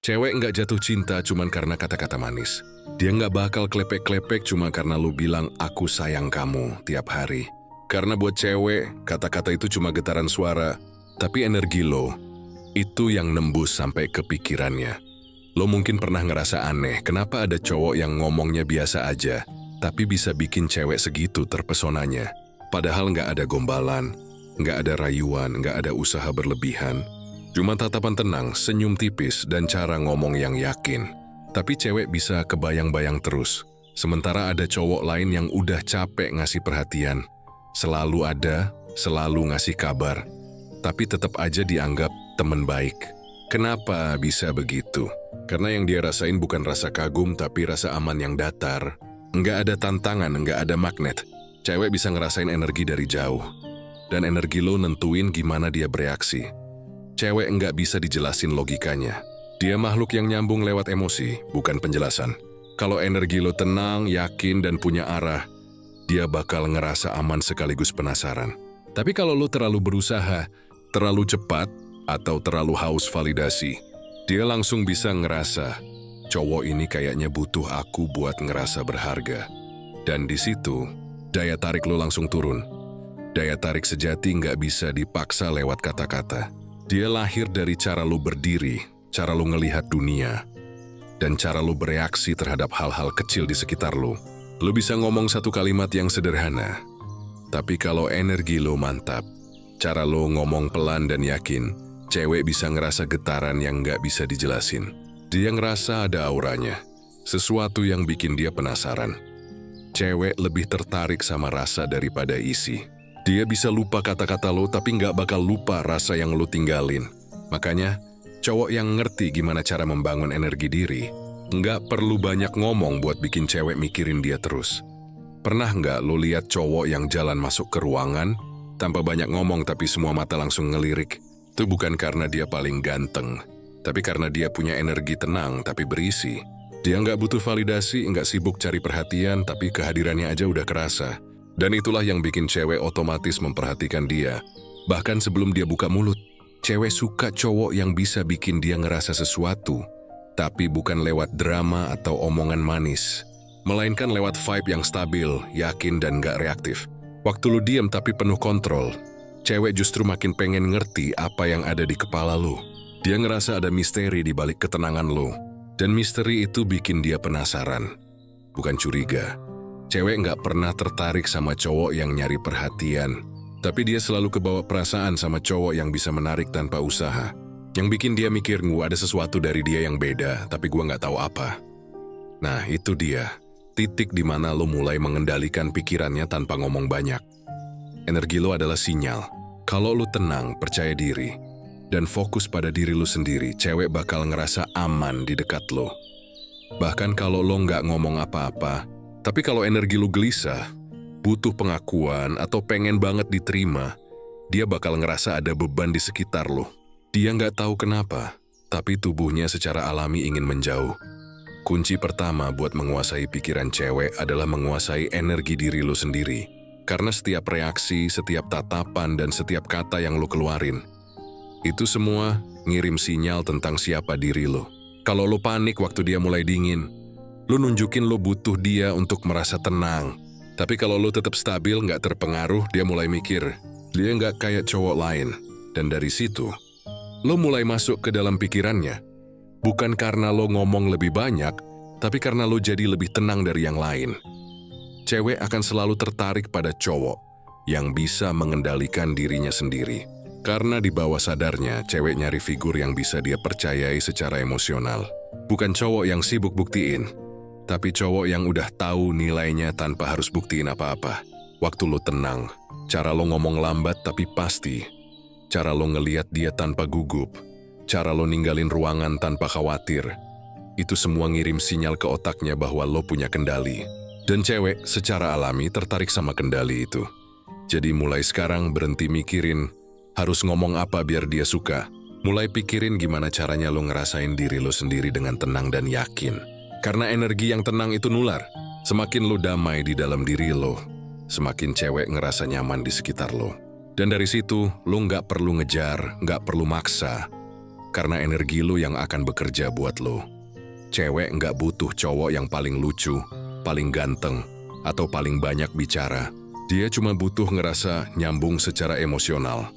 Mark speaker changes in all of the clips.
Speaker 1: Cewek nggak jatuh cinta cuman karena kata-kata manis. Dia nggak bakal klepek-klepek cuma karena lu bilang aku sayang kamu tiap hari. Karena buat cewek, kata-kata itu cuma getaran suara. Tapi energi lo, itu yang nembus sampai ke pikirannya. Lo mungkin pernah ngerasa aneh, kenapa ada cowok yang ngomongnya biasa aja, tapi bisa bikin cewek segitu terpesonanya. Padahal nggak ada gombalan, nggak ada rayuan, nggak ada usaha berlebihan. Cuma tatapan tenang, senyum tipis, dan cara ngomong yang yakin. Tapi cewek bisa kebayang-bayang terus. Sementara ada cowok lain yang udah capek ngasih perhatian. Selalu ada, selalu ngasih kabar. Tapi tetap aja dianggap teman baik. Kenapa bisa begitu? Karena yang dia rasain bukan rasa kagum, tapi rasa aman yang datar. Nggak ada tantangan, nggak ada magnet. Cewek bisa ngerasain energi dari jauh. Dan energi lo nentuin gimana dia bereaksi. Cewek nggak bisa dijelasin logikanya. Dia makhluk yang nyambung lewat emosi, bukan penjelasan. Kalau energi lo tenang, yakin, dan punya arah, dia bakal ngerasa aman sekaligus penasaran. Tapi kalau lo terlalu berusaha, terlalu cepat, atau terlalu haus validasi, dia langsung bisa ngerasa, cowok ini kayaknya butuh aku buat ngerasa berharga. Dan di situ, daya tarik lo langsung turun. Daya tarik sejati nggak bisa dipaksa lewat kata-kata. Dia lahir dari cara lo berdiri, cara lo ngelihat dunia, dan cara lo bereaksi terhadap hal-hal kecil di sekitar lo. Lo bisa ngomong satu kalimat yang sederhana, tapi kalau energi lo mantap, cara lo ngomong pelan dan yakin, cewek bisa ngerasa getaran yang nggak bisa dijelasin. Dia ngerasa ada auranya, sesuatu yang bikin dia penasaran. Cewek lebih tertarik sama rasa daripada isi. Dia bisa lupa kata-kata lo, tapi nggak bakal lupa rasa yang lo tinggalin. Makanya, cowok yang ngerti gimana cara membangun energi diri, nggak perlu banyak ngomong buat bikin cewek mikirin dia terus. Pernah nggak lo lihat cowok yang jalan masuk ke ruangan, tanpa banyak ngomong tapi semua mata langsung ngelirik? Itu bukan karena dia paling ganteng, tapi karena dia punya energi tenang tapi berisi. Dia nggak butuh validasi, nggak sibuk cari perhatian, tapi kehadirannya aja udah kerasa. Dan itulah yang bikin cewek otomatis memperhatikan dia. Bahkan sebelum dia buka mulut, cewek suka cowok yang bisa bikin dia ngerasa sesuatu, tapi bukan lewat drama atau omongan manis, melainkan lewat vibe yang stabil, yakin, dan gak reaktif. Waktu lu diam tapi penuh kontrol, cewek justru makin pengen ngerti apa yang ada di kepala lu. Dia ngerasa ada misteri di balik ketenangan lu, dan misteri itu bikin dia penasaran, bukan curiga. Cewek nggak pernah tertarik sama cowok yang nyari perhatian, tapi dia selalu kebawa perasaan sama cowok yang bisa menarik tanpa usaha. Yang bikin dia mikir, ada sesuatu dari dia yang beda, tapi gua nggak tahu apa. Nah, itu dia, titik di mana lo mulai mengendalikan pikirannya tanpa ngomong banyak. Energi lo adalah sinyal. Kalau lo tenang, percaya diri, dan fokus pada diri lo sendiri, cewek bakal ngerasa aman di dekat lo. Bahkan kalau lo nggak ngomong apa-apa, tapi kalau energi lu gelisah, butuh pengakuan atau pengen banget diterima, dia bakal ngerasa ada beban di sekitar lu. Dia nggak tahu kenapa, tapi tubuhnya secara alami ingin menjauh. Kunci pertama buat menguasai pikiran cewek adalah menguasai energi diri lu sendiri. Karena setiap reaksi, setiap tatapan, dan setiap kata yang lu keluarin, itu semua ngirim sinyal tentang siapa diri lu. Kalau lu panik waktu dia mulai dingin, lu nunjukin lu butuh dia untuk merasa tenang. Tapi kalau lu tetap stabil, nggak terpengaruh, dia mulai mikir, dia nggak kayak cowok lain. Dan dari situ, lu mulai masuk ke dalam pikirannya. Bukan karena lu ngomong lebih banyak, tapi karena lu jadi lebih tenang dari yang lain. Cewek akan selalu tertarik pada cowok yang bisa mengendalikan dirinya sendiri. Karena di bawah sadarnya, cewek nyari figur yang bisa dia percayai secara emosional. Bukan cowok yang sibuk buktiin, tapi cowok yang udah tahu nilainya tanpa harus buktiin apa-apa. Waktu lo tenang, cara lo ngomong lambat tapi pasti, cara lo ngeliat dia tanpa gugup, cara lo ninggalin ruangan tanpa khawatir, itu semua ngirim sinyal ke otaknya bahwa lo punya kendali. Dan cewek secara alami tertarik sama kendali itu. Jadi mulai sekarang berhenti mikirin harus ngomong apa biar dia suka. Mulai pikirin gimana caranya lo ngerasain diri lo sendiri dengan tenang dan yakin. Karena energi yang tenang itu nular. Semakin lo damai di dalam diri lo, semakin cewek ngerasa nyaman di sekitar lo. Dan dari situ, lo nggak perlu ngejar, nggak perlu maksa. karena energi lo yang akan bekerja buat lo. Cewek nggak butuh cowok yang paling lucu, paling ganteng, atau paling banyak bicara. Dia cuma butuh ngerasa nyambung secara emosional.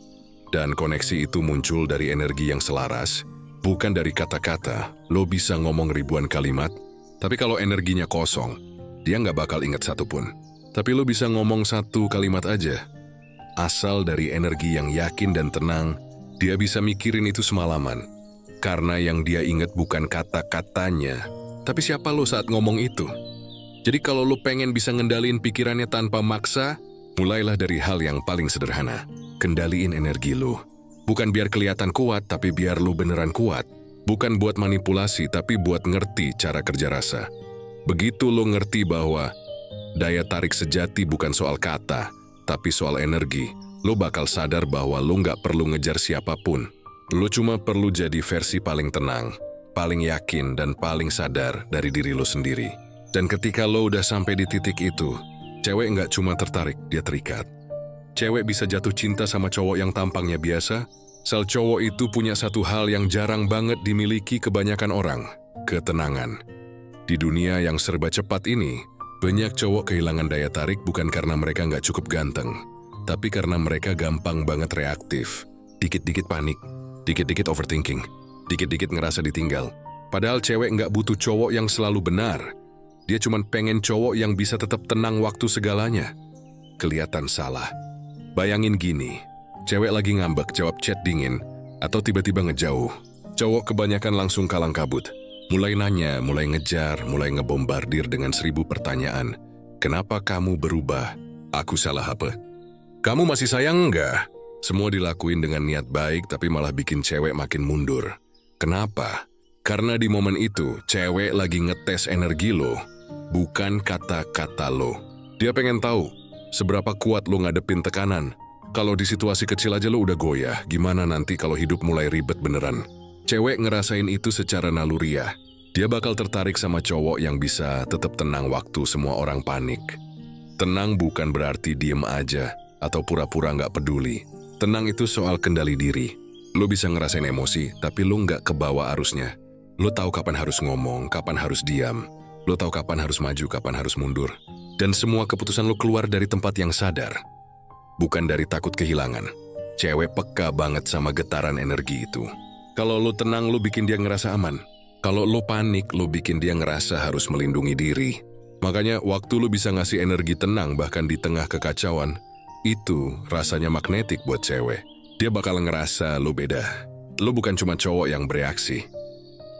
Speaker 1: Dan koneksi itu muncul dari energi yang selaras, bukan dari kata-kata. Lo bisa ngomong ribuan kalimat, tapi kalau energinya kosong, dia nggak bakal ingat satupun. Tapi lo bisa ngomong satu kalimat aja. Asal dari energi yang yakin dan tenang, dia bisa mikirin itu semalaman. Karena yang dia ingat bukan kata-katanya, tapi siapa lo saat ngomong itu. Jadi kalau lo pengen bisa ngendaliin pikirannya tanpa maksa, mulailah dari hal yang paling sederhana. Kendaliin energi lo. Bukan biar kelihatan kuat, tapi biar lo beneran kuat. Bukan buat manipulasi, tapi buat ngerti cara kerja rasa. Begitu lo ngerti bahwa daya tarik sejati bukan soal kata, tapi soal energi, lo bakal sadar bahwa lo nggak perlu ngejar siapapun. Lo cuma perlu jadi versi paling tenang, paling yakin, dan paling sadar dari diri lo sendiri. Dan ketika lo udah sampai di titik itu, cewek nggak cuma tertarik, dia terikat. Cewek bisa jatuh cinta sama cowok yang tampangnya biasa. Sel cowok itu punya satu hal yang jarang banget dimiliki kebanyakan orang, ketenangan. Di dunia yang serba cepat ini, banyak cowok kehilangan daya tarik bukan karena mereka nggak cukup ganteng, tapi karena mereka gampang banget reaktif. Dikit-dikit panik, dikit-dikit overthinking, dikit-dikit ngerasa ditinggal. Padahal cewek nggak butuh cowok yang selalu benar. Dia cuma pengen cowok yang bisa tetap tenang waktu segalanya. Kelihatan salah. Bayangin gini, cewek lagi ngambek jawab chat dingin, atau tiba-tiba ngejauh. Cowok kebanyakan langsung kalang kabut. Mulai nanya, mulai ngejar, mulai ngebombardir dengan 1000 pertanyaan. Kenapa kamu berubah? Aku salah apa? Kamu masih sayang nggak? Semua dilakuin dengan niat baik tapi malah bikin cewek makin mundur. Kenapa? Karena di momen itu, cewek lagi ngetes energi lo, bukan kata-kata lo. Dia pengen tahu seberapa kuat lo ngadepin tekanan. Kalau di situasi kecil aja lo udah goyah, gimana nanti kalau hidup mulai ribet beneran? Cewek ngerasain itu secara naluriah. Dia bakal tertarik sama cowok yang bisa tetap tenang waktu semua orang panik. Tenang bukan berarti diem aja atau pura-pura nggak peduli. Tenang itu soal kendali diri. Lo bisa ngerasain emosi, tapi lo nggak kebawa arusnya. Lo tahu kapan harus ngomong, kapan harus diam. Lo tahu kapan harus maju, kapan harus mundur. Dan semua keputusan lo keluar dari tempat yang sadar. Bukan dari takut kehilangan. Cewek peka banget sama getaran energi itu. Kalau lo tenang, lo bikin dia ngerasa aman. Kalau lo panik, lo bikin dia ngerasa harus melindungi diri. Makanya waktu lo bisa ngasih energi tenang bahkan di tengah kekacauan, itu rasanya magnetik buat cewek. Dia bakal ngerasa lo beda. Lo bukan cuma cowok yang bereaksi.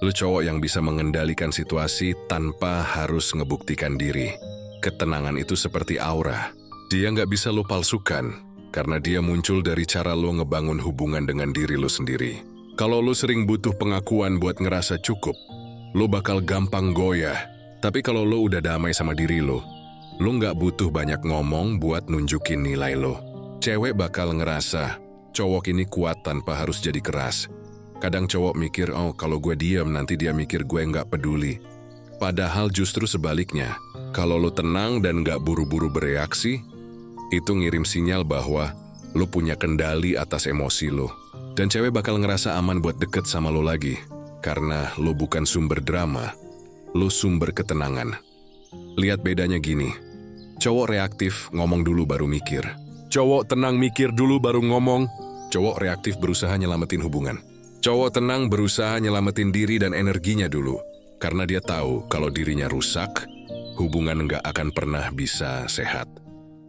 Speaker 1: Lo cowok yang bisa mengendalikan situasi tanpa harus ngebuktikan diri. Ketenangan itu seperti aura. Dia nggak bisa lo palsukan, karena dia muncul dari cara lo ngebangun hubungan dengan diri lo sendiri. Kalau lo sering butuh pengakuan buat ngerasa cukup, lo bakal gampang goyah. Tapi kalau lo udah damai sama diri lo nggak butuh banyak ngomong buat nunjukin nilai lo. Cewek bakal ngerasa, cowok ini kuat tanpa harus jadi keras. Kadang cowok mikir, oh kalau gue diam nanti dia mikir gue nggak peduli. Padahal justru sebaliknya, kalau lo tenang dan nggak buru-buru bereaksi, itu ngirim sinyal bahwa lo punya kendali atas emosi lo. Dan cewek bakal ngerasa aman buat deket sama lo lagi. Karena lo bukan sumber drama, lo sumber ketenangan. Lihat bedanya gini. Cowok reaktif ngomong dulu baru mikir. Cowok tenang mikir dulu baru ngomong. Cowok reaktif berusaha nyelamatin hubungan. Cowok tenang berusaha nyelamatin diri dan energinya dulu. Karena dia tahu kalau dirinya rusak, hubungan nggak akan pernah bisa sehat.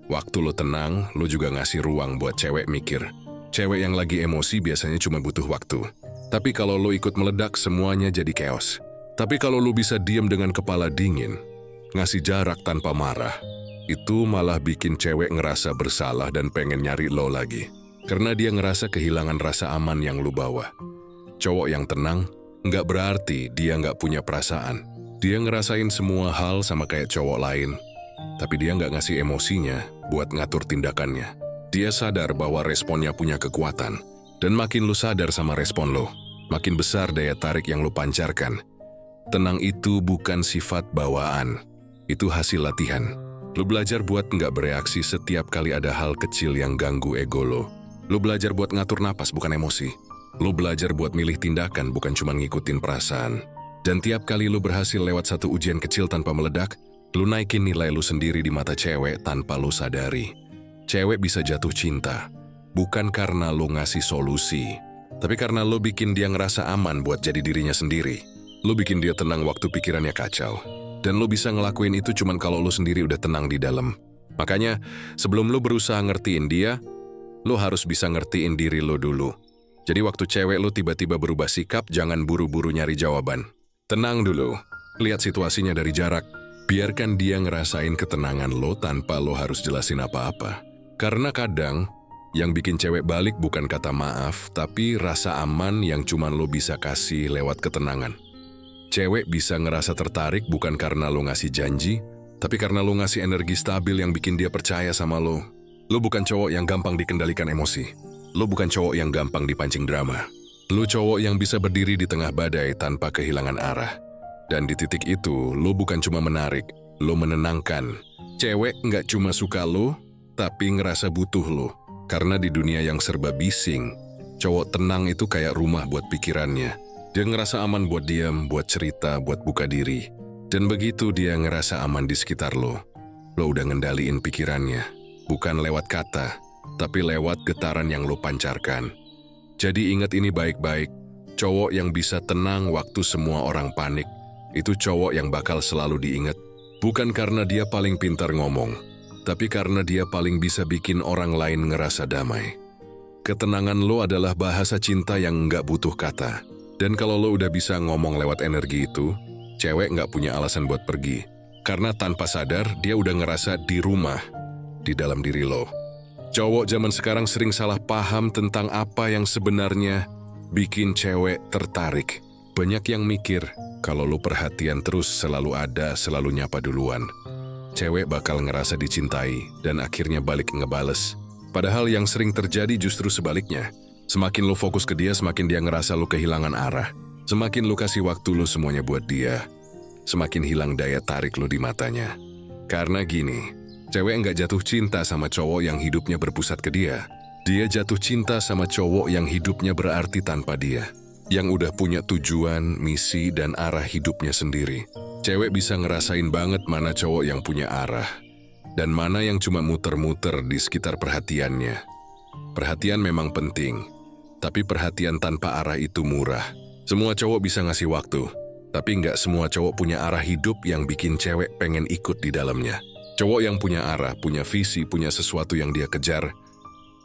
Speaker 1: Waktu lo tenang, lo juga ngasih ruang buat cewek mikir. Cewek yang lagi emosi biasanya cuma butuh waktu. Tapi kalau lo ikut meledak, semuanya jadi chaos. Tapi kalau lo bisa diam dengan kepala dingin, ngasih jarak tanpa marah, itu malah bikin cewek ngerasa bersalah dan pengen nyari lo lagi. Karena dia ngerasa kehilangan rasa aman yang lo bawa. Cowok yang tenang, nggak berarti dia nggak punya perasaan. Dia ngerasain semua hal sama kayak cowok lain. Tapi dia nggak ngasih emosinya buat ngatur tindakannya. Dia sadar bahwa responnya punya kekuatan. Dan makin lu sadar sama respon lo, makin besar daya tarik yang lu pancarkan. Tenang itu bukan sifat bawaan. Itu hasil latihan. Lu belajar buat nggak bereaksi setiap kali ada hal kecil yang ganggu ego lo. Lu belajar buat ngatur napas bukan emosi. Lo belajar buat milih tindakan bukan cuma ngikutin perasaan. Dan tiap kali lo berhasil lewat satu ujian kecil tanpa meledak, lo naikin nilai lo sendiri di mata cewek tanpa lo sadari. Cewek bisa jatuh cinta, bukan karena lo ngasih solusi, tapi karena lo bikin dia ngerasa aman buat jadi dirinya sendiri. Lo bikin dia tenang waktu pikirannya kacau. Dan lo bisa ngelakuin itu cuman kalau lo sendiri udah tenang di dalam. Makanya, sebelum lo berusaha ngertiin dia, lo harus bisa ngertiin diri lo dulu. Jadi waktu cewek lo tiba-tiba berubah sikap, jangan buru-buru nyari jawaban. Tenang dulu, lihat situasinya dari jarak. Biarkan dia ngerasain ketenangan lo tanpa lo harus jelasin apa-apa. Karena kadang, yang bikin cewek balik bukan kata maaf, tapi rasa aman yang cuma lo bisa kasih lewat ketenangan. Cewek bisa ngerasa tertarik bukan karena lo ngasih janji, tapi karena lo ngasih energi stabil yang bikin dia percaya sama lo. Lo bukan cowok yang gampang dikendalikan emosi. Lo bukan cowok yang gampang dipancing drama. Lo cowok yang bisa berdiri di tengah badai tanpa kehilangan arah. Dan di titik itu, lo bukan cuma menarik, lo menenangkan. Cewek nggak cuma suka lo, tapi ngerasa butuh lo. Karena di dunia yang serba bising, cowok tenang itu kayak rumah buat pikirannya. Dia ngerasa aman buat diam, buat cerita, buat buka diri. Dan begitu dia ngerasa aman di sekitar lo udah ngendaliin pikirannya. Bukan lewat kata, tapi lewat getaran yang lo pancarkan. Jadi ingat ini baik-baik, cowok yang bisa tenang waktu semua orang panik, itu cowok yang bakal selalu diingat. Bukan karena dia paling pintar ngomong, tapi karena dia paling bisa bikin orang lain ngerasa damai. Ketenangan lo adalah bahasa cinta yang nggak butuh kata. Dan kalau lo udah bisa ngomong lewat energi itu, cewek nggak punya alasan buat pergi. Karena tanpa sadar, dia udah ngerasa di rumah, di dalam diri lo. Cowok zaman sekarang sering salah paham tentang apa yang sebenarnya bikin cewek tertarik. Banyak yang mikir, kalau lo perhatian terus selalu ada, selalu nyapa duluan. Cewek bakal ngerasa dicintai dan akhirnya balik ngebales. Padahal yang sering terjadi justru sebaliknya. Semakin lo fokus ke dia, semakin dia ngerasa lo kehilangan arah. Semakin lo kasih waktu lo semuanya buat dia, semakin hilang daya tarik lo di matanya. Karena gini, cewek nggak jatuh cinta sama cowok yang hidupnya berpusat ke dia. Dia jatuh cinta sama cowok yang hidupnya berarti tanpa dia. Yang udah punya tujuan, misi, dan arah hidupnya sendiri. Cewek bisa ngerasain banget mana cowok yang punya arah, dan mana yang cuma muter-muter di sekitar perhatiannya. Perhatian memang penting, tapi perhatian tanpa arah itu murah. Semua cowok bisa ngasih waktu, tapi nggak semua cowok punya arah hidup yang bikin cewek pengen ikut di dalamnya. Cowok yang punya arah, punya visi, punya sesuatu yang dia kejar,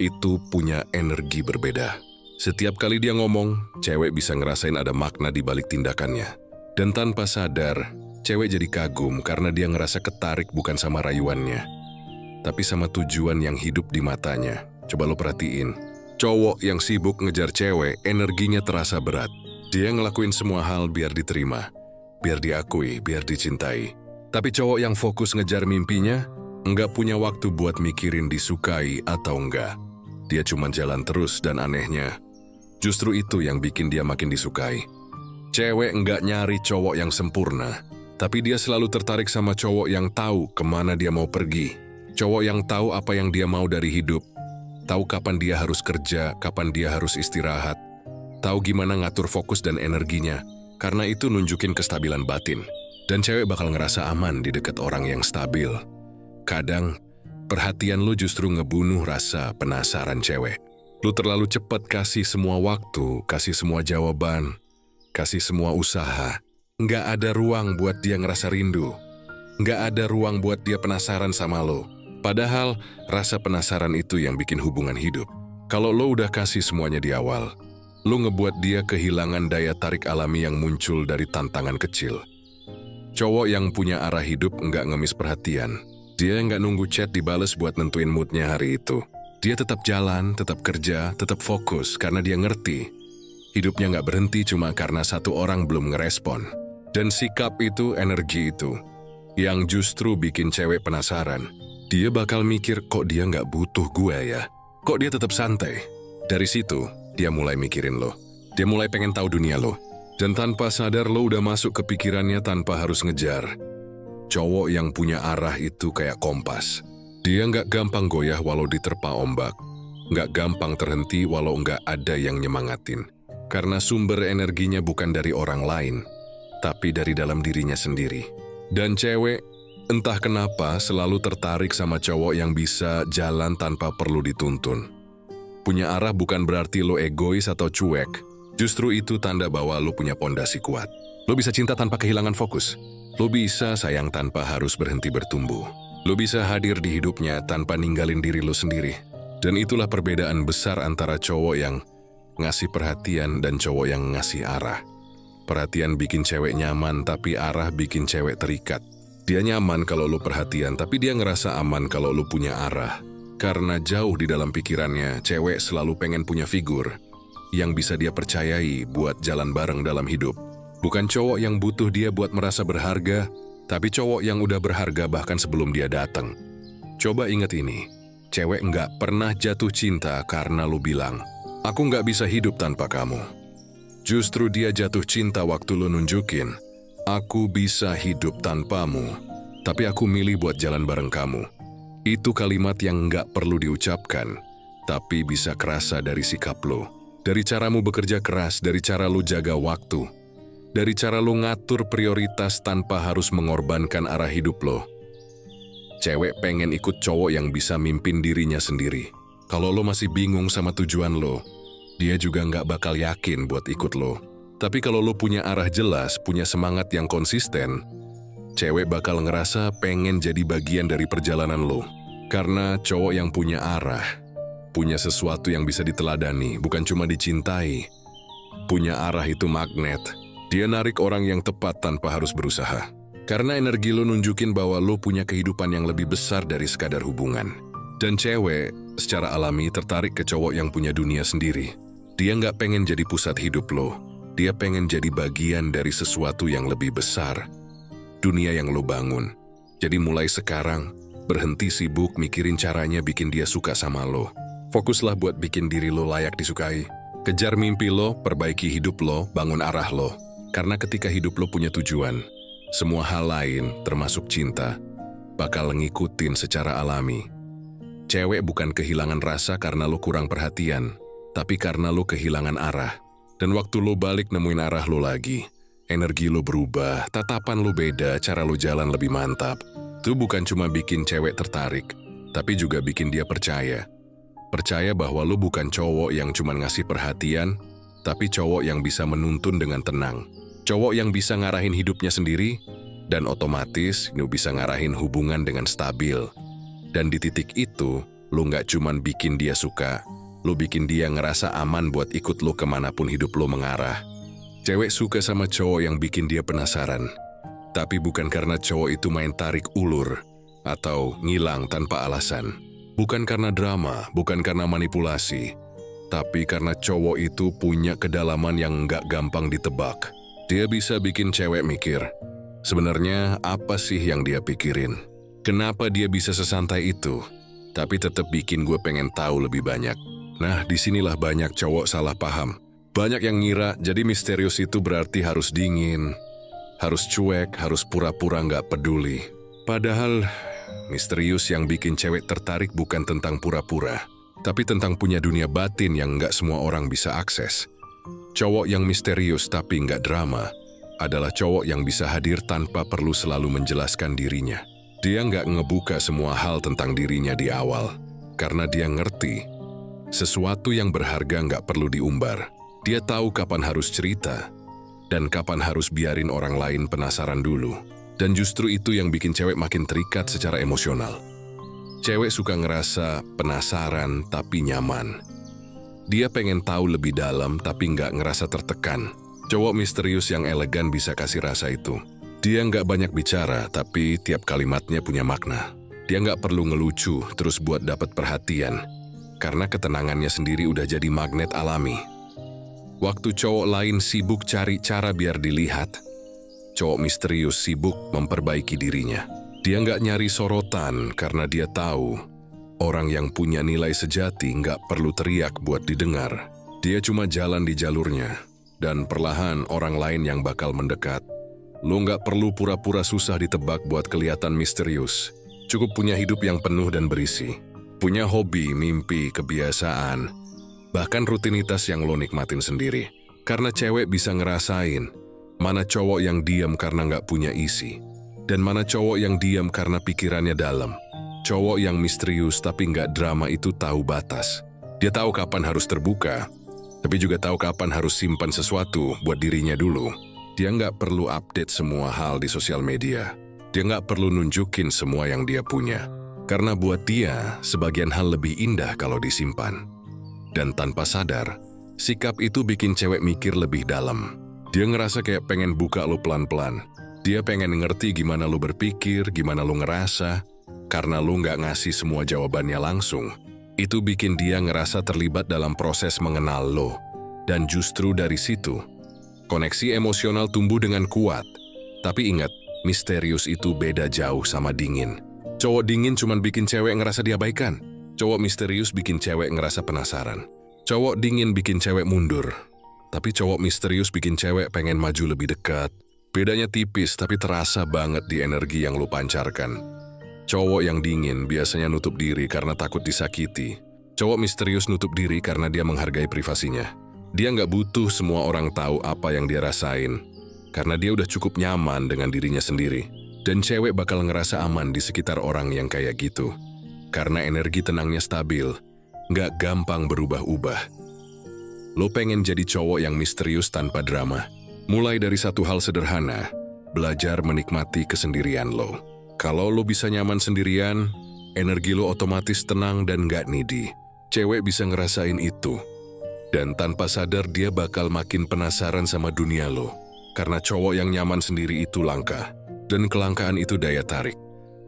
Speaker 1: itu punya energi berbeda. Setiap kali dia ngomong, cewek bisa ngerasain ada makna di balik tindakannya. Dan tanpa sadar, cewek jadi kagum karena dia ngerasa ketarik bukan sama rayuannya, tapi sama tujuan yang hidup di matanya. Coba lo perhatiin, cowok yang sibuk ngejar cewek, energinya terasa berat. Dia ngelakuin semua hal biar diterima, biar diakui, biar dicintai. Tapi cowok yang fokus ngejar mimpinya, nggak punya waktu buat mikirin disukai atau enggak. Dia cuma jalan terus dan anehnya, justru itu yang bikin dia makin disukai. Cewek nggak nyari cowok yang sempurna, tapi dia selalu tertarik sama cowok yang tahu kemana dia mau pergi. Cowok yang tahu apa yang dia mau dari hidup. Tahu kapan dia harus kerja, kapan dia harus istirahat. Tahu gimana ngatur fokus dan energinya, karena itu nunjukin kestabilan batin. Dan cewek bakal ngerasa aman di dekat orang yang stabil. Kadang, perhatian lu justru ngebunuh rasa penasaran cewek. Lu terlalu cepat kasih semua waktu, kasih semua jawaban, kasih semua usaha. Nggak ada ruang buat dia ngerasa rindu. Nggak ada ruang buat dia penasaran sama lo. Padahal, rasa penasaran itu yang bikin hubungan hidup. Kalau lo udah kasih semuanya di awal, lo ngebuat dia kehilangan daya tarik alami yang muncul dari tantangan kecil. Cowok yang punya arah hidup nggak ngemis perhatian. Dia nggak nunggu chat dibales buat nentuin moodnya hari itu. Dia tetap jalan, tetap kerja, tetap fokus karena dia ngerti. Hidupnya nggak berhenti cuma karena satu orang belum ngerespon. Dan sikap itu, energi itu, yang justru bikin cewek penasaran. Dia bakal mikir, kok dia nggak butuh gue ya? Kok dia tetap santai? Dari situ, dia mulai mikirin lo. Dia mulai pengen tahu dunia lo. Dan tanpa sadar lo udah masuk ke pikirannya tanpa harus ngejar. Cowok yang punya arah itu kayak kompas. Dia nggak gampang goyah walau diterpa ombak. Nggak gampang terhenti walau nggak ada yang nyemangatin. Karena sumber energinya bukan dari orang lain, tapi dari dalam dirinya sendiri. Dan cewek, entah kenapa selalu tertarik sama cowok yang bisa jalan tanpa perlu dituntun. Punya arah bukan berarti lo egois atau cuek. Justru itu tanda bahwa lo punya pondasi kuat. Lo bisa cinta tanpa kehilangan fokus. Lo bisa sayang tanpa harus berhenti bertumbuh. Lo bisa hadir di hidupnya tanpa ninggalin diri lo sendiri. Dan itulah perbedaan besar antara cowok yang ngasih perhatian dan cowok yang ngasih arah. Perhatian bikin cewek nyaman, tapi arah bikin cewek terikat. Dia nyaman kalau lu perhatian, tapi dia ngerasa aman kalau lu punya arah. Karena jauh di dalam pikirannya, cewek selalu pengen punya figur yang bisa dia percayai buat jalan bareng dalam hidup. Bukan cowok yang butuh dia buat merasa berharga, tapi cowok yang udah berharga bahkan sebelum dia datang. Coba ingat ini, cewek nggak pernah jatuh cinta karena lu bilang, "Aku nggak bisa hidup tanpa kamu." Justru dia jatuh cinta waktu lu nunjukin, "Aku bisa hidup tanpamu, tapi aku milih buat jalan bareng kamu." Itu kalimat yang nggak perlu diucapkan, tapi bisa kerasa dari sikap lu. Dari caramu bekerja keras, dari cara lu jaga waktu, dari cara lu ngatur prioritas tanpa harus mengorbankan arah hidup lo. Cewek pengen ikut cowok yang bisa mimpin dirinya sendiri. Kalau lo masih bingung sama tujuan lo, dia juga nggak bakal yakin buat ikut lo. Tapi kalau lo punya arah jelas, punya semangat yang konsisten, cewek bakal ngerasa pengen jadi bagian dari perjalanan lo. Karena cowok yang punya arah, punya sesuatu yang bisa diteladani, bukan cuma dicintai. Punya arah itu magnet. Dia narik orang yang tepat tanpa harus berusaha. Karena energi lo nunjukin bahwa lo punya kehidupan yang lebih besar dari sekadar hubungan. Dan cewek secara alami tertarik ke cowok yang punya dunia sendiri. Dia nggak pengen jadi pusat hidup lo. Dia pengen jadi bagian dari sesuatu yang lebih besar. Dunia yang lo bangun. Jadi mulai sekarang, berhenti sibuk mikirin caranya bikin dia suka sama lo. Fokuslah buat bikin diri lo layak disukai. Kejar mimpi lo, perbaiki hidup lo, bangun arah lo. Karena ketika hidup lo punya tujuan, semua hal lain, termasuk cinta, bakal ngikutin secara alami. Cewek bukan kehilangan rasa karena lo kurang perhatian, tapi karena lo kehilangan arah. Dan waktu lo balik nemuin arah lo lagi, energi lo berubah, tatapan lo beda, cara lo jalan lebih mantap. Itu bukan cuma bikin cewek tertarik, tapi juga bikin dia percaya. Percaya bahwa lo bukan cowok yang cuma ngasih perhatian, tapi cowok yang bisa menuntun dengan tenang. Cowok yang bisa ngarahin hidupnya sendiri, dan otomatis lo bisa ngarahin hubungan dengan stabil. Dan di titik itu, lo nggak cuma bikin dia suka, lo bikin dia ngerasa aman buat ikut lo kemanapun hidup lo mengarah. Cewek suka sama cowok yang bikin dia penasaran. Tapi bukan karena cowok itu main tarik ulur atau ngilang tanpa alasan. Bukan karena drama, bukan karena manipulasi. Tapi karena cowok itu punya kedalaman yang nggak gampang ditebak. Dia bisa bikin cewek mikir, sebenarnya apa sih yang dia pikirin? Kenapa dia bisa sesantai itu? Tapi tetap bikin gue pengen tahu lebih banyak. Nah, disinilah banyak cowok salah paham. Banyak yang ngira jadi misterius itu berarti harus dingin, harus cuek, harus pura-pura nggak peduli. Padahal misterius yang bikin cewek tertarik bukan tentang pura-pura, tapi tentang punya dunia batin yang nggak semua orang bisa akses. Cowok yang misterius tapi nggak drama adalah cowok yang bisa hadir tanpa perlu selalu menjelaskan dirinya. Dia nggak ngebuka semua hal tentang dirinya di awal, karena dia ngerti sesuatu yang berharga nggak perlu diumbar. Dia tahu kapan harus cerita, dan kapan harus biarin orang lain penasaran dulu. Dan justru itu yang bikin cewek makin terikat secara emosional. Cewek suka ngerasa penasaran tapi nyaman. Dia pengen tahu lebih dalam tapi nggak ngerasa tertekan. Cowok misterius yang elegan bisa kasih rasa itu. Dia nggak banyak bicara, tapi tiap kalimatnya punya makna. Dia nggak perlu ngelucu terus buat dapat perhatian, karena ketenangannya sendiri udah jadi magnet alami. Waktu cowok lain sibuk cari cara biar dilihat, cowok misterius sibuk memperbaiki dirinya. Dia nggak nyari sorotan karena dia tahu orang yang punya nilai sejati nggak perlu teriak buat didengar. Dia cuma jalan di jalurnya, dan perlahan orang lain yang bakal mendekat. Lo nggak perlu pura-pura susah ditebak buat kelihatan misterius. Cukup punya hidup yang penuh dan berisi. Punya hobi, mimpi, kebiasaan, bahkan rutinitas yang lo nikmatin sendiri. Karena cewek bisa ngerasain mana cowok yang diam karena nggak punya isi, dan mana cowok yang diam karena pikirannya dalam. Cowok yang misterius tapi nggak drama itu tahu batas. Dia tahu kapan harus terbuka, tapi juga tahu kapan harus simpan sesuatu buat dirinya dulu. Dia nggak perlu update semua hal di sosial media. Dia nggak perlu nunjukin semua yang dia punya. Karena buat dia, sebagian hal lebih indah kalau disimpan. Dan tanpa sadar, sikap itu bikin cewek mikir lebih dalam. Dia ngerasa kayak pengen buka lo pelan-pelan. Dia pengen ngerti gimana lo berpikir, gimana lo ngerasa. Karena lo nggak ngasih semua jawabannya langsung, itu bikin dia ngerasa terlibat dalam proses mengenal lo. Dan justru dari situ, koneksi emosional tumbuh dengan kuat. Tapi ingat, misterius itu beda jauh sama dingin. Cowok dingin cuman bikin cewek ngerasa diabaikan. Cowok misterius bikin cewek ngerasa penasaran. Cowok dingin bikin cewek mundur. Tapi cowok misterius bikin cewek pengen maju lebih dekat. Bedanya tipis tapi terasa banget di energi yang lo pancarkan. Cowok yang dingin biasanya nutup diri karena takut disakiti. Cowok misterius nutup diri karena dia menghargai privasinya. Dia nggak butuh semua orang tahu apa yang dia rasain. Karena dia udah cukup nyaman dengan dirinya sendiri. Dan cewek bakal ngerasa aman di sekitar orang yang kayak gitu. Karena energi tenangnya stabil, nggak gampang berubah-ubah. Lo pengen jadi cowok yang misterius tanpa drama. Mulai dari satu hal sederhana, belajar menikmati kesendirian lo. Kalau lo bisa nyaman sendirian, energi lo otomatis tenang dan gak needy. Cewek bisa ngerasain itu. Dan tanpa sadar dia bakal makin penasaran sama dunia lo. Karena cowok yang nyaman sendiri itu langka. Dan kelangkaan itu daya tarik.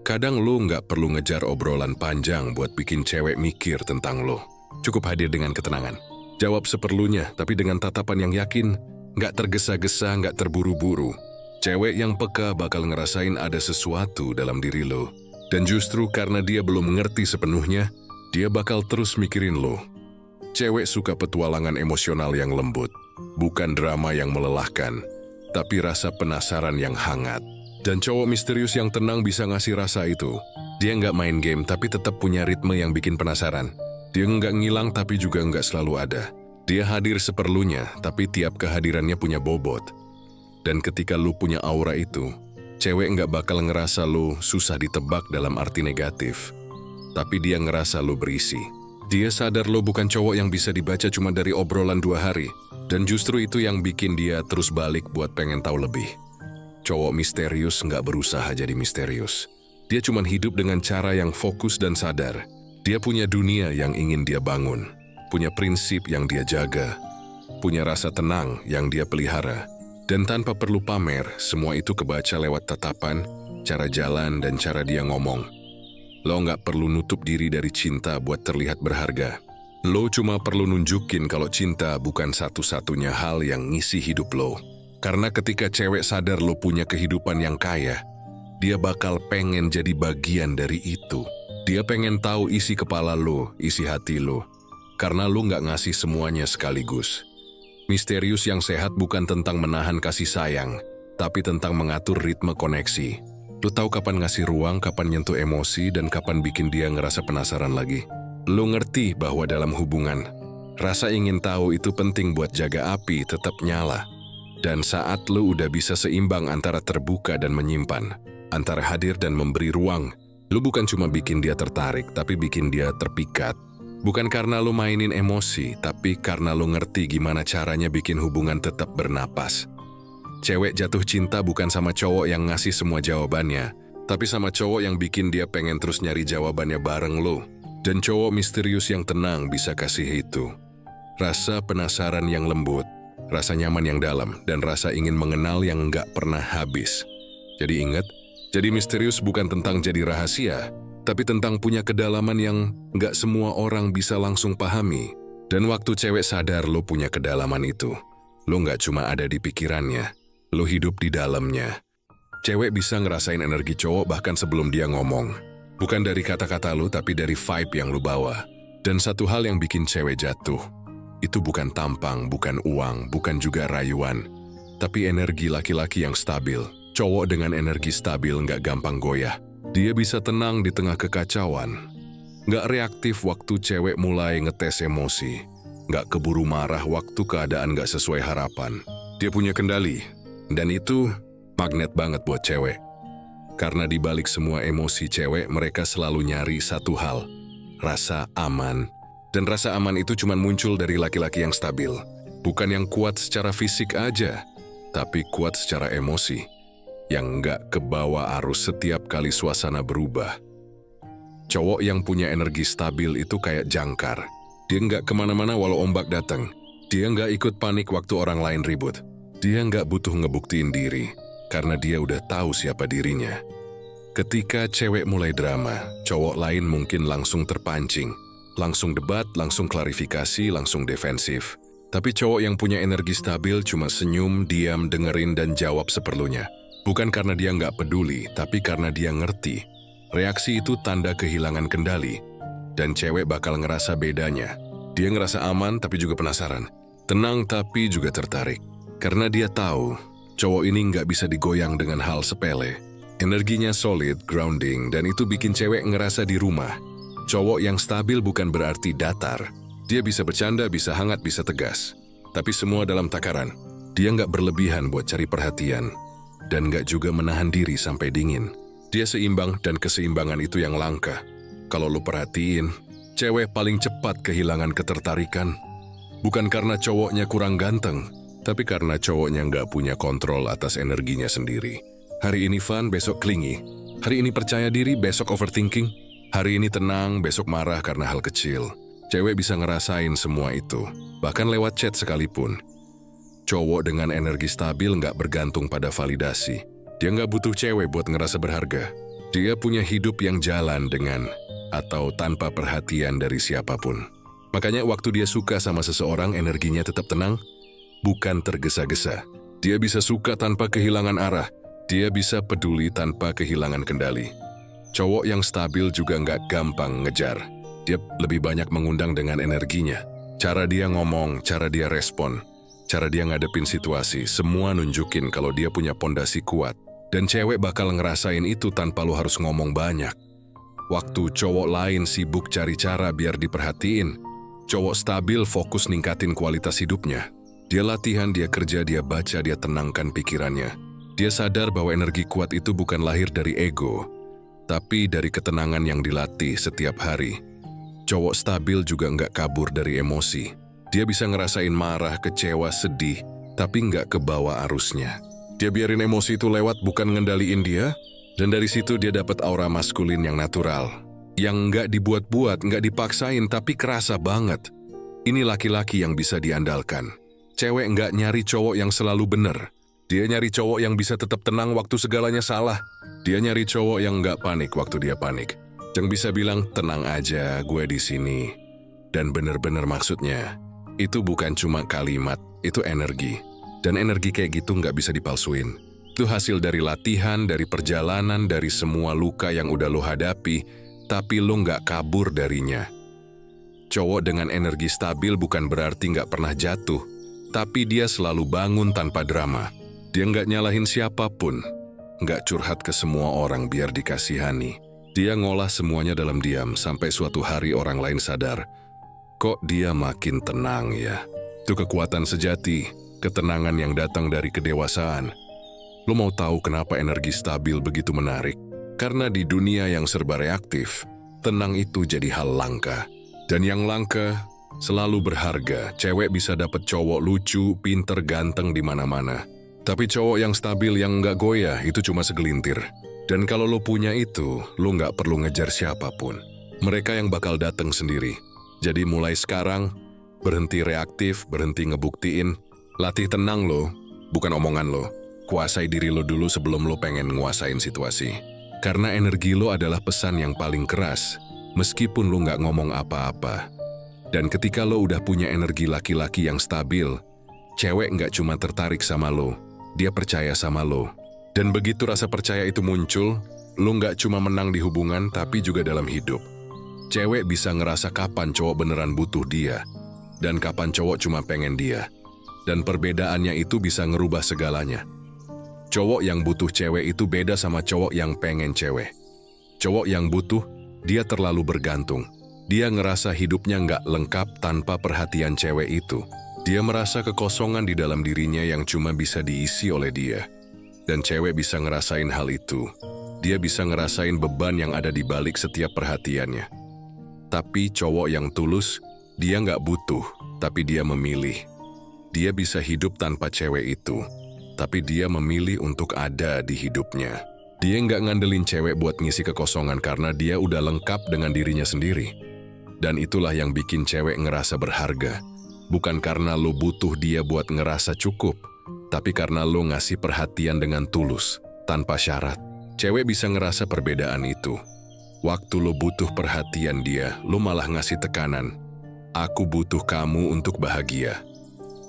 Speaker 1: Kadang lo gak perlu ngejar obrolan panjang buat bikin cewek mikir tentang lo. Cukup hadir dengan ketenangan. Jawab seperlunya, tapi dengan tatapan yang yakin, gak tergesa-gesa, gak terburu-buru. Cewek yang peka bakal ngerasain ada sesuatu dalam diri lo. Dan justru karena dia belum mengerti sepenuhnya, dia bakal terus mikirin lo. Cewek suka petualangan emosional yang lembut. Bukan drama yang melelahkan, tapi rasa penasaran yang hangat. Dan cowok misterius yang tenang bisa ngasih rasa itu. Dia nggak main game tapi tetap punya ritme yang bikin penasaran. Dia nggak ngilang tapi juga nggak selalu ada. Dia hadir seperlunya, tapi tiap kehadirannya punya bobot. Dan ketika lu punya aura itu, cewek nggak bakal ngerasa lu susah ditebak dalam arti negatif. Tapi dia ngerasa lu berisi. Dia sadar lu bukan cowok yang bisa dibaca cuma dari obrolan 2 hari. Dan justru itu yang bikin dia terus balik buat pengen tahu lebih. Cowok misterius nggak berusaha jadi misterius. Dia cuma hidup dengan cara yang fokus dan sadar. Dia punya dunia yang ingin dia bangun. Punya prinsip yang dia jaga. Punya rasa tenang yang dia pelihara. Dan tanpa perlu pamer, semua itu kebaca lewat tatapan, cara jalan, dan cara dia ngomong. Lo nggak perlu nutup diri dari cinta buat terlihat berharga. Lo cuma perlu nunjukin kalau cinta bukan satu-satunya hal yang ngisi hidup lo. Karena ketika cewek sadar lo punya kehidupan yang kaya, dia bakal pengen jadi bagian dari itu. Dia pengen tahu isi kepala lo, isi hati lo. Karena lo nggak ngasih semuanya sekaligus. Misterius yang sehat bukan tentang menahan kasih sayang, tapi tentang mengatur ritme koneksi. Lo tahu kapan ngasih ruang, kapan nyentuh emosi, dan kapan bikin dia ngerasa penasaran lagi. Lo ngerti bahwa dalam hubungan, rasa ingin tahu itu penting buat jaga api tetap nyala. Dan saat lo udah bisa seimbang antara terbuka dan menyimpan, antara hadir dan memberi ruang, lo bukan cuma bikin dia tertarik, tapi bikin dia terpikat. Bukan karena lo mainin emosi, tapi karena lo ngerti gimana caranya bikin hubungan tetap bernapas. Cewek jatuh cinta bukan sama cowok yang ngasih semua jawabannya, tapi sama cowok yang bikin dia pengen terus nyari jawabannya bareng lo. Dan cowok misterius yang tenang bisa kasih itu. Rasa penasaran yang lembut, rasa nyaman yang dalam, dan rasa ingin mengenal yang nggak pernah habis. Jadi ingat, jadi misterius bukan tentang jadi rahasia, tapi tentang punya kedalaman yang nggak semua orang bisa langsung pahami. Dan waktu cewek sadar lo punya kedalaman itu, lo nggak cuma ada di pikirannya, lo hidup di dalamnya. Cewek bisa ngerasain energi cowok bahkan sebelum dia ngomong. Bukan dari kata-kata lo, tapi dari vibe yang lo bawa. Dan satu hal yang bikin cewek jatuh, itu bukan tampang, bukan uang, bukan juga rayuan, tapi energi laki-laki yang stabil. Cowok dengan energi stabil nggak gampang goyah. Dia bisa tenang di tengah kekacauan. Nggak reaktif waktu cewek mulai ngetes emosi. nggak keburu marah waktu keadaan nggak sesuai harapan. Dia punya kendali, dan itu magnet banget buat cewek. Karena di balik semua emosi cewek, mereka selalu nyari satu hal, rasa aman. Dan rasa aman itu cuma muncul dari laki-laki yang stabil. Bukan yang kuat secara fisik aja, tapi kuat secara emosi. Yang nggak kebawa arus setiap kali suasana berubah. Cowok yang punya energi stabil itu kayak jangkar. Dia nggak kemana-mana walau ombak datang. Dia nggak ikut panik waktu orang lain ribut. Dia nggak butuh ngebuktiin diri, karena dia udah tahu siapa dirinya. Ketika cewek mulai drama, cowok lain mungkin langsung terpancing. Langsung debat, langsung klarifikasi, langsung defensif. Tapi cowok yang punya energi stabil cuma senyum, diam, dengerin, dan jawab seperlunya. Bukan karena dia nggak peduli, tapi karena dia ngerti. Reaksi itu tanda kehilangan kendali. Dan cewek bakal ngerasa bedanya. Dia ngerasa aman tapi juga penasaran. Tenang tapi juga tertarik. Karena dia tahu, cowok ini nggak bisa digoyang dengan hal sepele. Energinya solid, grounding, dan itu bikin cewek ngerasa di rumah. Cowok yang stabil bukan berarti datar. Dia bisa bercanda, bisa hangat, bisa tegas. Tapi semua dalam takaran. Dia nggak berlebihan buat cari perhatian. Dan nggak juga menahan diri sampai dingin. Dia seimbang, dan keseimbangan itu yang langka. Kalau lu perhatiin, cewek paling cepat kehilangan ketertarikan. Bukan karena cowoknya kurang ganteng, tapi karena cowoknya nggak punya kontrol atas energinya sendiri. Hari ini fun, besok clingy. Hari ini percaya diri, besok overthinking. Hari ini tenang, besok marah karena hal kecil. Cewek bisa ngerasain semua itu, bahkan lewat chat sekalipun. Cowok dengan energi stabil nggak bergantung pada validasi. Dia nggak butuh cewek buat ngerasa berharga. Dia punya hidup yang jalan dengan atau tanpa perhatian dari siapapun. Makanya waktu dia suka sama seseorang, energinya tetap tenang, bukan tergesa-gesa. Dia bisa suka tanpa kehilangan arah. Dia bisa peduli tanpa kehilangan kendali. Cowok yang stabil juga nggak gampang ngejar. Dia lebih banyak mengundang dengan energinya. Cara dia ngomong, cara dia respon, cara dia ngadepin situasi, semua nunjukin kalau dia punya pondasi kuat. Dan cewek bakal ngerasain itu tanpa lo harus ngomong banyak. Waktu cowok lain sibuk cari cara biar diperhatiin, cowok stabil fokus ningkatin kualitas hidupnya. Dia latihan, dia kerja, dia baca, dia tenangkan pikirannya. Dia sadar bahwa energi kuat itu bukan lahir dari ego, tapi dari ketenangan yang dilatih setiap hari. Cowok stabil juga nggak kabur dari emosi. Dia bisa ngerasain marah, kecewa, sedih, tapi nggak kebawa arusnya. Dia biarin emosi itu lewat, bukan ngendaliin dia. Dan dari situ dia dapat aura maskulin yang natural. Yang nggak dibuat-buat, nggak dipaksain, tapi kerasa banget. Ini laki-laki yang bisa diandalkan. Cewek nggak nyari cowok yang selalu bener. Dia nyari cowok yang bisa tetap tenang waktu segalanya salah. Dia nyari cowok yang nggak panik waktu dia panik. Yang bisa bilang, tenang aja, gue di sini. Dan bener-bener maksudnya, itu bukan cuma kalimat, itu energi. Dan energi kayak gitu nggak bisa dipalsuin. Itu hasil dari latihan, dari perjalanan, dari semua luka yang udah lo hadapi, tapi lo nggak kabur darinya. Cowok dengan energi stabil bukan berarti nggak pernah jatuh, tapi dia selalu bangun tanpa drama. Dia nggak nyalahin siapapun, nggak curhat ke semua orang biar dikasihani. Dia ngolah semuanya dalam diam sampai suatu hari orang lain sadar, kok dia makin tenang ya. Itu kekuatan sejati, ketenangan yang datang dari kedewasaan. Lo mau tahu kenapa energi stabil begitu menarik? Karena di dunia yang serba reaktif, tenang itu jadi hal langka. Dan yang langka selalu berharga. Cewek bisa dapet cowok lucu, pinter, ganteng di mana-mana. Tapi cowok yang stabil, yang nggak goyah, itu cuma segelintir. Dan kalau lo punya itu, lo nggak perlu ngejar siapapun. Mereka yang bakal datang sendiri. Jadi mulai sekarang, berhenti reaktif, berhenti ngebuktiin. Latih tenang lo, bukan omongan lo. Kuasai diri lo dulu sebelum lo pengen nguasain situasi. Karena energi lo adalah pesan yang paling keras, meskipun lo nggak ngomong apa-apa. Dan ketika lo udah punya energi laki-laki yang stabil, cewek nggak cuma tertarik sama lo, dia percaya sama lo. Dan begitu rasa percaya itu muncul, lo nggak cuma menang di hubungan, tapi juga dalam hidup. Cewek bisa ngerasa kapan cowok beneran butuh dia, dan kapan cowok cuma pengen dia. Dan perbedaannya itu bisa ngerubah segalanya. Cowok yang butuh cewek itu beda sama cowok yang pengen cewek. Cowok yang butuh, dia terlalu bergantung. Dia ngerasa hidupnya nggak lengkap tanpa perhatian cewek itu. Dia merasa kekosongan di dalam dirinya yang cuma bisa diisi oleh dia. Dan cewek bisa ngerasain hal itu. Dia bisa ngerasain beban yang ada di balik setiap perhatiannya. Tapi cowok yang tulus, dia nggak butuh, tapi dia memilih. Dia bisa hidup tanpa cewek itu, tapi dia memilih untuk ada di hidupnya. Dia nggak ngandelin cewek buat ngisi kekosongan karena dia udah lengkap dengan dirinya sendiri. Dan itulah yang bikin cewek ngerasa berharga. Bukan karena lo butuh dia buat ngerasa cukup, tapi karena lo ngasih perhatian dengan tulus, tanpa syarat. Cewek bisa ngerasa perbedaan itu. Waktu lo butuh perhatian dia, lo malah ngasih tekanan. Aku butuh kamu untuk bahagia.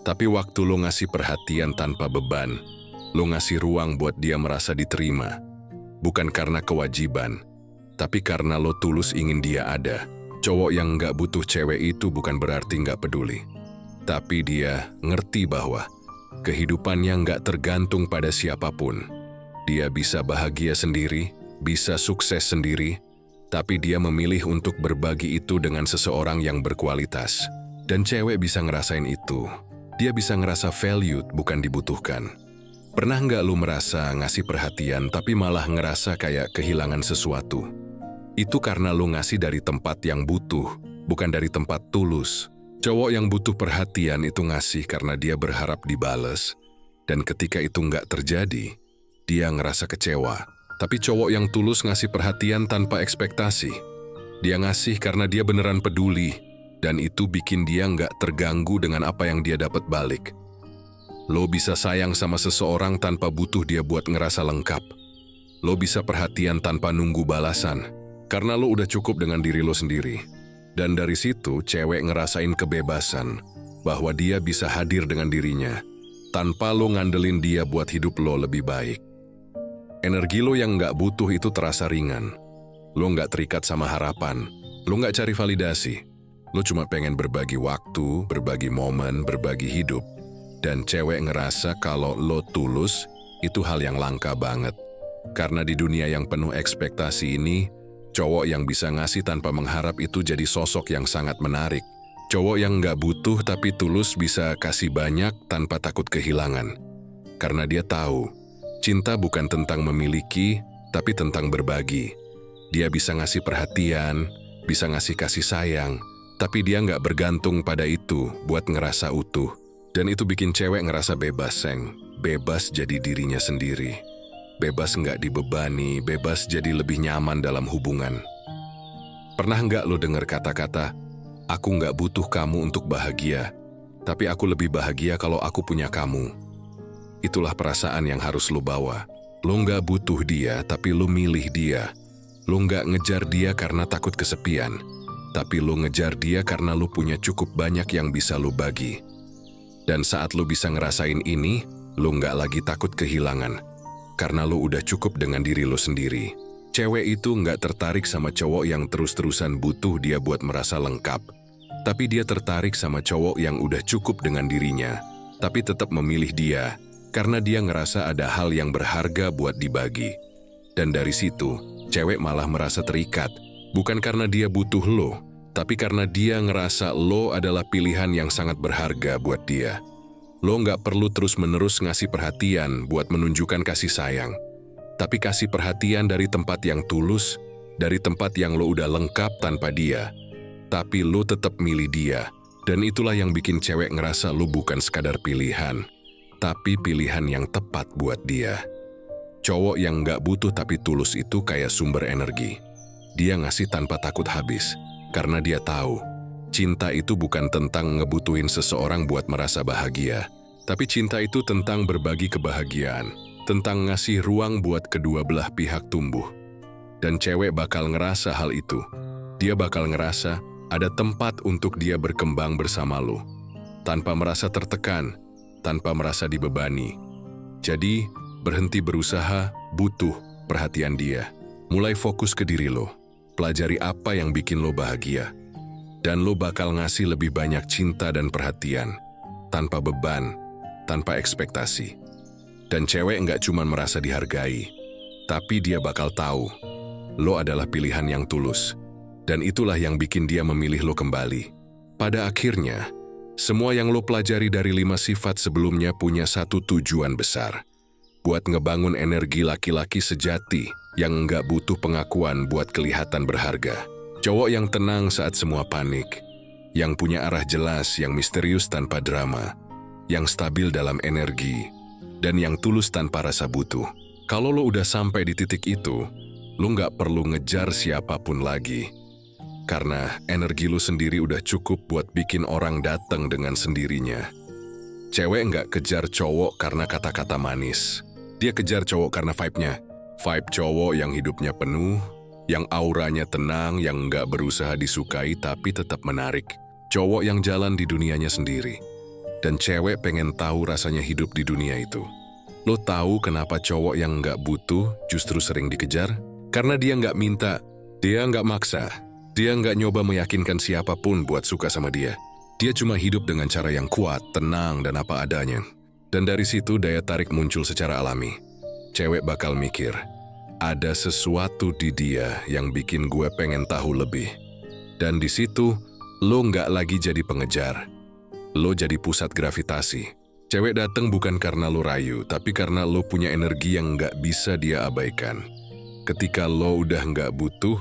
Speaker 1: Tapi waktu lo ngasih perhatian tanpa beban, lo ngasih ruang buat dia merasa diterima. Bukan karena kewajiban, tapi karena lo tulus ingin dia ada. Cowok yang nggak butuh cewek itu bukan berarti nggak peduli. Tapi dia ngerti bahwa kehidupannya nggak tergantung pada siapapun. Dia bisa bahagia sendiri, bisa sukses sendiri, tapi dia memilih untuk berbagi itu dengan seseorang yang berkualitas. Dan cewek bisa ngerasain itu. Dia bisa ngerasa valued, bukan dibutuhkan. Pernah nggak lu merasa ngasih perhatian tapi malah ngerasa kayak kehilangan sesuatu? Itu karena lu ngasih dari tempat yang butuh, bukan dari tempat tulus. Cowok yang butuh perhatian itu ngasih karena dia berharap dibales. Dan ketika itu nggak terjadi, dia ngerasa kecewa. Tapi cowok yang tulus ngasih perhatian tanpa ekspektasi. Dia ngasih karena dia beneran peduli. Dan itu bikin dia nggak terganggu dengan apa yang dia dapat balik. Lo bisa sayang sama seseorang tanpa butuh dia buat ngerasa lengkap. Lo bisa perhatian tanpa nunggu balasan. Karena lo udah cukup dengan diri lo sendiri. Dan dari situ cewek ngerasain kebebasan. Bahwa dia bisa hadir dengan dirinya. Tanpa lo ngandelin dia buat hidup lo lebih baik. Energi lo yang nggak butuh itu terasa ringan. Lo nggak terikat sama harapan. Lo nggak cari validasi. Lo cuma pengen berbagi waktu, berbagi momen, berbagi hidup. Dan cewek ngerasa kalau lo tulus, itu hal yang langka banget. Karena di dunia yang penuh ekspektasi ini, cowok yang bisa ngasih tanpa mengharap itu jadi sosok yang sangat menarik. Cowok yang nggak butuh tapi tulus bisa kasih banyak tanpa takut kehilangan. Karena dia tahu, cinta bukan tentang memiliki, tapi tentang berbagi. Dia bisa ngasih perhatian, bisa ngasih kasih sayang, tapi dia nggak bergantung pada itu buat ngerasa utuh. Dan itu bikin cewek ngerasa bebas, Seng. Bebas jadi dirinya sendiri. Bebas nggak dibebani, bebas jadi lebih nyaman dalam hubungan. Pernah nggak lo denger kata-kata, aku nggak butuh kamu untuk bahagia, tapi aku lebih bahagia kalau aku punya kamu. Itulah perasaan yang harus lo bawa. Lo nggak butuh dia, tapi lo milih dia. Lo nggak ngejar dia karena takut kesepian. Tapi lo ngejar dia karena lo punya cukup banyak yang bisa lo bagi. Dan saat lo bisa ngerasain ini, lo nggak lagi takut kehilangan. Karena lo udah cukup dengan diri lo sendiri. Cewek itu nggak tertarik sama cowok yang terus-terusan butuh dia buat merasa lengkap. Tapi dia tertarik sama cowok yang udah cukup dengan dirinya. Tapi tetap memilih dia, karena dia ngerasa ada hal yang berharga buat dibagi. Dan dari situ, cewek malah merasa terikat. Bukan karena dia butuh lo, tapi karena dia ngerasa lo adalah pilihan yang sangat berharga buat dia. Lo nggak perlu terus-menerus ngasih perhatian buat menunjukkan kasih sayang. Tapi kasih perhatian dari tempat yang tulus, dari tempat yang lo udah lengkap tanpa dia. Tapi lo tetap milih dia. Dan itulah yang bikin cewek ngerasa lo bukan sekadar pilihan, tapi pilihan yang tepat buat dia. Cowok yang nggak butuh tapi tulus itu kayak sumber energi. Dia ngasih tanpa takut habis, karena dia tahu, cinta itu bukan tentang ngebutuhin seseorang buat merasa bahagia, tapi cinta itu tentang berbagi kebahagiaan, tentang ngasih ruang buat kedua belah pihak tumbuh. Dan cewek bakal ngerasa hal itu. Dia bakal ngerasa ada tempat untuk dia berkembang bersama lo, tanpa merasa tertekan, tanpa merasa dibebani. Jadi, berhenti berusaha, butuh perhatian dia. Mulai fokus ke diri lo. Pelajari apa yang bikin lo bahagia. Dan lo bakal ngasih lebih banyak cinta dan perhatian. Tanpa beban, tanpa ekspektasi. Dan cewek nggak cuma merasa dihargai, tapi dia bakal tahu, lo adalah pilihan yang tulus. Dan itulah yang bikin dia memilih lo kembali. Pada akhirnya, semua yang lo pelajari dari 5 sifat sebelumnya punya satu tujuan besar. Buat ngebangun energi laki-laki sejati yang nggak butuh pengakuan buat kelihatan berharga. Cowok yang tenang saat semua panik, yang punya arah jelas, yang misterius tanpa drama, yang stabil dalam energi, dan yang tulus tanpa rasa butuh. Kalau lo udah sampai di titik itu, lo nggak perlu ngejar siapapun lagi. Karena energi lo sendiri udah cukup buat bikin orang datang dengan sendirinya. Cewek nggak kejar cowok karena kata-kata manis. Dia kejar cowok karena vibe-nya. Vibe cowok yang hidupnya penuh, yang auranya tenang, yang nggak berusaha disukai tapi tetap menarik. Cowok yang jalan di dunianya sendiri. Dan cewek pengen tahu rasanya hidup di dunia itu. Lo tahu kenapa cowok yang nggak butuh justru sering dikejar? Karena dia nggak minta, dia nggak maksa, dia nggak nyoba meyakinkan siapapun buat suka sama dia. Dia cuma hidup dengan cara yang kuat, tenang, dan apa adanya. Dan dari situ daya tarik muncul secara alami. Cewek bakal mikir, ada sesuatu di dia yang bikin gue pengen tahu lebih. Dan di situ, lo nggak lagi jadi pengejar. Lo jadi pusat gravitasi. Cewek datang bukan karena lo rayu, tapi karena lo punya energi yang nggak bisa dia abaikan. Ketika lo udah nggak butuh,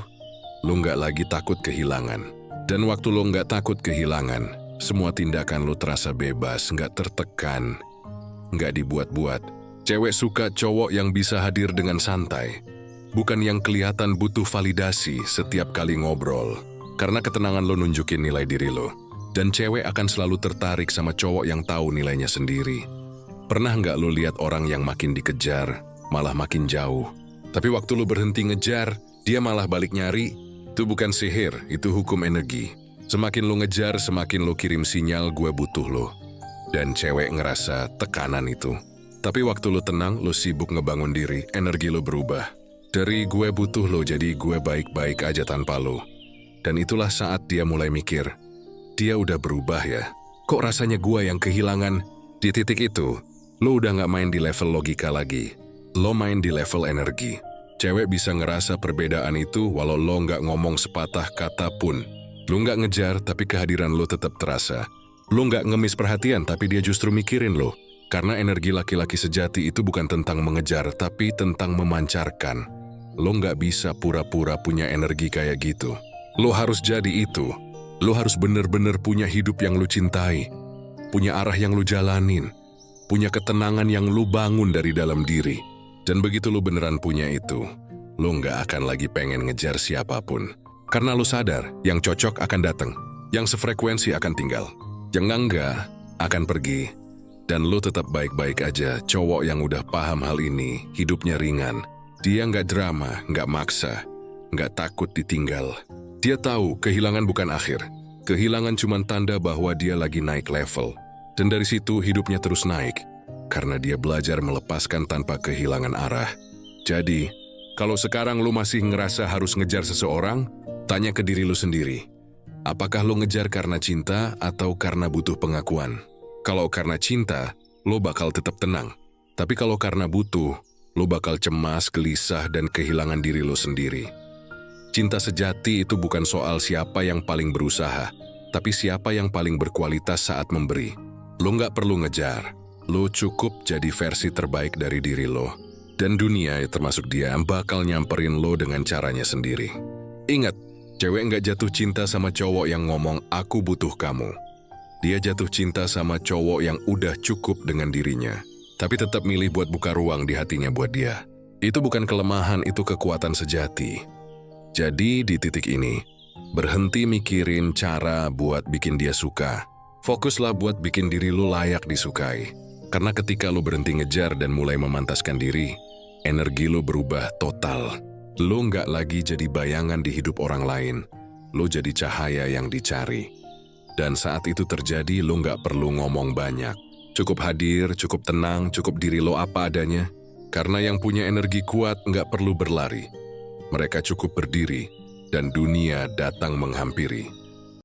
Speaker 1: lo nggak lagi takut kehilangan. Dan waktu lo nggak takut kehilangan, semua tindakan lo terasa bebas, nggak tertekan, nggak dibuat-buat. Cewek suka cowok yang bisa hadir dengan santai, bukan yang kelihatan butuh validasi setiap kali ngobrol. Karena ketenangan lo nunjukin nilai diri lo. Dan cewek akan selalu tertarik sama cowok yang tahu nilainya sendiri. Pernah nggak lo lihat orang yang makin dikejar, malah makin jauh? Tapi waktu lo berhenti ngejar, dia malah balik nyari. Itu bukan sihir, itu hukum energi. Semakin lo ngejar, semakin lo kirim sinyal gue butuh lo. Dan cewek ngerasa tekanan itu. Tapi waktu lo tenang, lo sibuk ngebangun diri, energi lo berubah. Dari gue butuh lo jadi gue baik-baik aja tanpa lo. Dan itulah saat dia mulai mikir, dia udah berubah ya. Kok rasanya gue yang kehilangan? Di titik itu, lo udah gak main di level logika lagi. Lo main di level energi. Cewek bisa ngerasa perbedaan itu walau lo gak ngomong sepatah kata pun. Lo gak ngejar tapi kehadiran lo tetap terasa. Lo gak ngemis perhatian tapi dia justru mikirin lo. Karena energi laki-laki sejati itu bukan tentang mengejar tapi tentang memancarkan. Lo gak bisa pura-pura punya energi kayak gitu. Lo harus jadi itu. Lo harus bener-bener punya hidup yang lo cintai, punya arah yang lo jalanin, punya ketenangan yang lo bangun dari dalam diri. Dan begitu lo beneran punya itu, lo nggak akan lagi pengen ngejar siapapun. Karena lo sadar, yang cocok akan datang, yang sefrekuensi akan tinggal, yang enggak akan pergi. Dan lo tetap baik-baik aja. Cowok yang udah paham hal ini, hidupnya ringan. Dia nggak drama, nggak maksa, nggak takut ditinggal. Dia tahu kehilangan bukan akhir. Kehilangan cuma tanda bahwa dia lagi naik level. Dan dari situ hidupnya terus naik. Karena dia belajar melepaskan tanpa kehilangan arah. Jadi, kalau sekarang lu masih ngerasa harus ngejar seseorang, tanya ke diri lu sendiri. Apakah lu ngejar karena cinta atau karena butuh pengakuan? Kalau karena cinta, lu bakal tetap tenang. Tapi kalau karena butuh, lu bakal cemas, gelisah, dan kehilangan diri lu sendiri. Cinta sejati itu bukan soal siapa yang paling berusaha, tapi siapa yang paling berkualitas saat memberi. Lo nggak perlu ngejar, lo cukup jadi versi terbaik dari diri lo. Dan dunia, termasuk dia, bakal nyamperin lo dengan caranya sendiri. Ingat, cewek nggak jatuh cinta sama cowok yang ngomong, aku butuh kamu. Dia jatuh cinta sama cowok yang udah cukup dengan dirinya, tapi tetap milih buat buka ruang di hatinya buat dia. Itu bukan kelemahan, itu kekuatan sejati. Jadi di titik ini, berhenti mikirin cara buat bikin dia suka. Fokuslah buat bikin diri lu layak disukai. Karena ketika lu berhenti ngejar dan mulai memantaskan diri, energi lu berubah total. Lu nggak lagi jadi bayangan di hidup orang lain. Lu jadi cahaya yang dicari. Dan saat itu terjadi, lu nggak perlu ngomong banyak. Cukup hadir, cukup tenang, cukup diri lo apa adanya. Karena yang punya energi kuat nggak perlu berlari. Mereka cukup berdiri, dan dunia datang menghampiri.